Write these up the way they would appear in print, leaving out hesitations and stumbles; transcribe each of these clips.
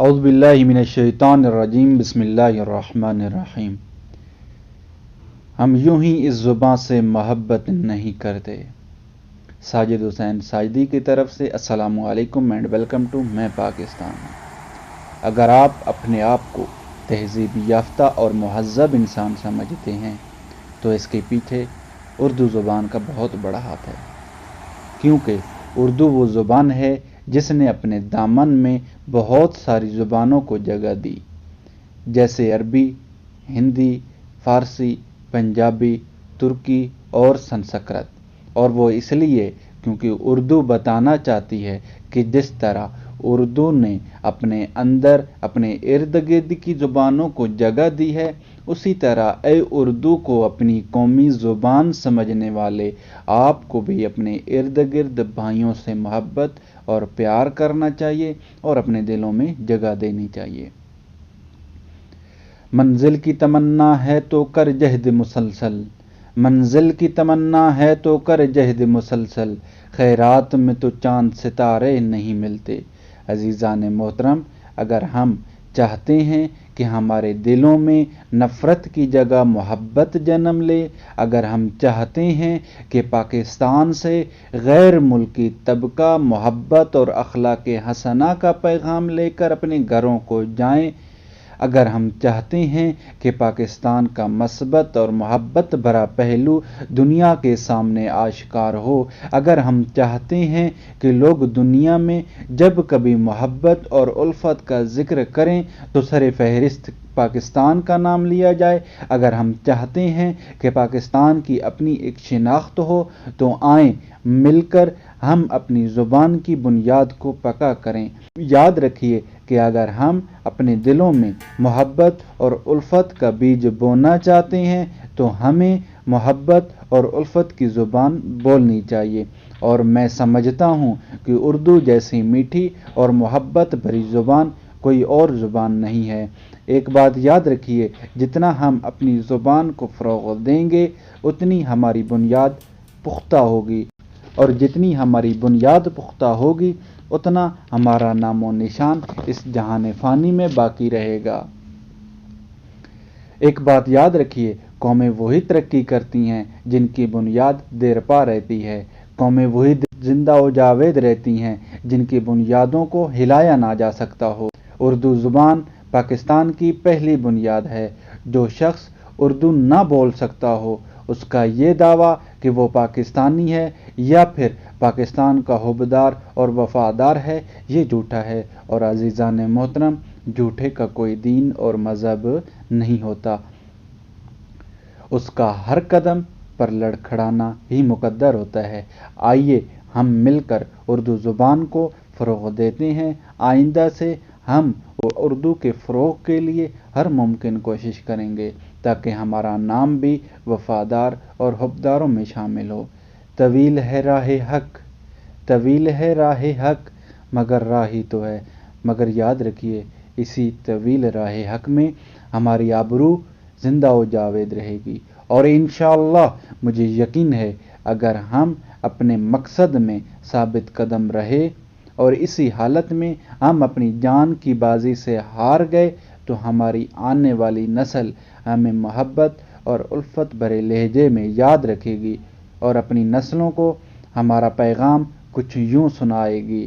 اعوذ باللہ من الشیطان الرجیم بسم اللہ الرحمن الرحیم۔ ہم یوں ہی اس زباں سے محبت نہیں کرتے۔ ساجد حسین ساجدی کی طرف سے السلام علیکم اینڈ ویلکم ٹو میں پاکستان۔ اگر آپ اپنے آپ کو تہذیب یافتہ اور مہذب انسان سمجھتے ہیں تو اس کے پیچھے اردو زبان کا بہت بڑا ہاتھ ہے، کیونکہ اردو وہ زبان ہے جس نے اپنے دامن میں بہت ساری زبانوں کو جگہ دی، جیسے عربی، ہندی، فارسی، پنجابی، ترکی اور سنسکرت۔ اور وہ اس لیے کیونکہ اردو بتانا چاہتی ہے کہ جس طرح اردو نے اپنے اندر اپنے ارد گرد کی زبانوں کو جگہ دی ہے، اسی طرح اے اردو کو اپنی قومی زبان سمجھنے والے آپ کو بھی اپنے ارد گرد بھائیوں سے محبت اور پیار کرنا چاہیے اور اپنے دلوں میں جگہ دینی چاہیے۔ منزل کی تمنا ہے تو کر جہد مسلسل، منزل کی تمنا ہے تو کر جہد مسلسل، خیرات میں تو چاند ستارے نہیں ملتے۔ عزیزان محترم، اگر ہم چاہتے ہیں کہ ہمارے دلوں میں نفرت کی جگہ محبت جنم لے، اگر ہم چاہتے ہیں کہ پاکستان سے غیر ملکی طبقہ محبت اور اخلاق حسنہ کا پیغام لے کر اپنے گھروں کو جائیں، اگر ہم چاہتے ہیں کہ پاکستان کا مثبت اور محبت بھرا پہلو دنیا کے سامنے آشکار ہو، اگر ہم چاہتے ہیں کہ لوگ دنیا میں جب کبھی محبت اور الفت کا ذکر کریں تو سر فہرست پاکستان کا نام لیا جائے، اگر ہم چاہتے ہیں کہ پاکستان کی اپنی ایک شناخت ہو، تو آئیں مل کر ہم اپنی زبان کی بنیاد کو پکا کریں۔ یاد رکھیے کہ اگر ہم اپنے دلوں میں محبت اور الفت کا بیج بونا چاہتے ہیں تو ہمیں محبت اور الفت کی زبان بولنی چاہیے، اور میں سمجھتا ہوں کہ اردو جیسی میٹھی اور محبت بھری زبان کوئی اور زبان نہیں ہے۔ ایک بات یاد رکھیے، جتنا ہم اپنی زبان کو فروغ دیں گے اتنی ہماری بنیاد پختہ ہوگی، اور جتنی ہماری بنیاد پختہ ہوگی اتنا ہمارا نام و نشان اس جہان فانی میں باقی رہے گا۔ ایک بات یاد رکھیے، قومیں وہی ترقی کرتی ہیں جن کی بنیاد دیر پا رہتی ہے، قومیں وہی زندہ و جاوید رہتی ہیں جن کی بنیادوں کو ہلایا نہ جا سکتا ہو۔ اردو زبان پاکستان کی پہلی بنیاد ہے۔ جو شخص اردو نہ بول سکتا ہو، اس کا یہ دعویٰ کہ وہ پاکستانی ہے یا پھر پاکستان کا حبدار اور وفادار ہے، یہ جھوٹا ہے، اور عزیزان محترم، جھوٹے کا کوئی دین اور مذہب نہیں ہوتا، اس کا ہر قدم پر لڑکھڑانا ہی مقدر ہوتا ہے۔ آئیے ہم مل کر اردو زبان کو فروغ دیتے ہیں۔ آئندہ سے ہم اردو کے فروغ کے لیے ہر ممکن کوشش کریں گے تاکہ ہمارا نام بھی وفادار اور حبداروں میں شامل ہو۔ طویل ہے راہ حق، طویل ہے راہ حق، مگر راہی تو ہے، مگر یاد رکھیے اسی طویل راہ حق میں ہماری آبرو زندہ و جاوید رہے گی، اور انشاءاللہ مجھے یقین ہے اگر ہم اپنے مقصد میں ثابت قدم رہے اور اسی حالت میں ہم اپنی جان کی بازی سے ہار گئے تو ہماری آنے والی نسل ہمیں محبت اور الفت بھرے لہجے میں یاد رکھے گی اور اپنی نسلوں کو ہمارا پیغام کچھ یوں سنائے گی: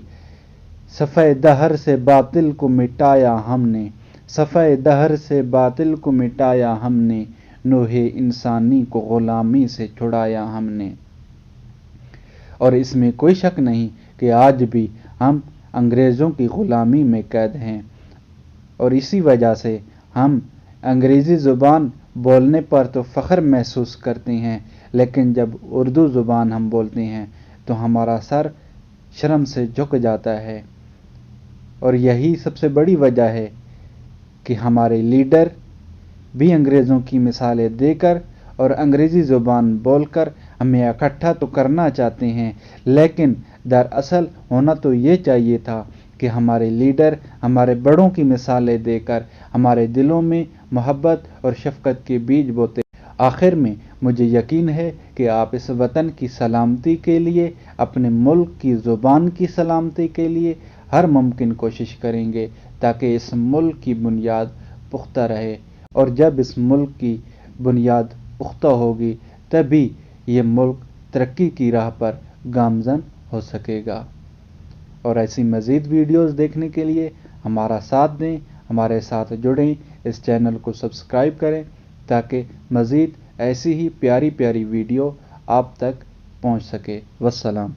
صفحہ دہر سے باطل کو مٹایا ہم نے، صفحہ دہر سے باطل کو مٹایا ہم نے، نوح انسانی کو غلامی سے چھڑایا ہم نے۔ اور اس میں کوئی شک نہیں کہ آج بھی ہم انگریزوں کی غلامی میں قید ہیں، اور اسی وجہ سے ہم انگریزی زبان بولنے پر تو فخر محسوس کرتے ہیں، لیکن جب اردو زبان ہم بولتے ہیں تو ہمارا سر شرم سے جھک جاتا ہے۔ اور یہی سب سے بڑی وجہ ہے کہ ہمارے لیڈر بھی انگریزوں کی مثالیں دے کر اور انگریزی زبان بول کر ہمیں اکٹھا تو کرنا چاہتے ہیں، لیکن دراصل ہونا تو یہ چاہیے تھا کہ ہمارے لیڈر ہمارے بڑوں کی مثالیں دے کر ہمارے دلوں میں محبت اور شفقت کے بیج بوتے۔ آخر میں مجھے یقین ہے کہ آپ اس وطن کی سلامتی کے لیے، اپنے ملک کی زبان کی سلامتی کے لیے ہر ممکن کوشش کریں گے تاکہ اس ملک کی بنیاد پختہ رہے، اور جب اس ملک کی بنیاد پختہ ہوگی تبھی یہ ملک ترقی کی راہ پر گامزن ہو سکے گا۔ اور ایسی مزید ویڈیوز دیکھنے کے لیے ہمارا ساتھ دیں، ہمارے ساتھ جڑیں، اس چینل کو سبسکرائب کریں تاکہ مزید ایسی ہی پیاری پیاری ویڈیو آپ تک پہنچ سکے۔ والسلام۔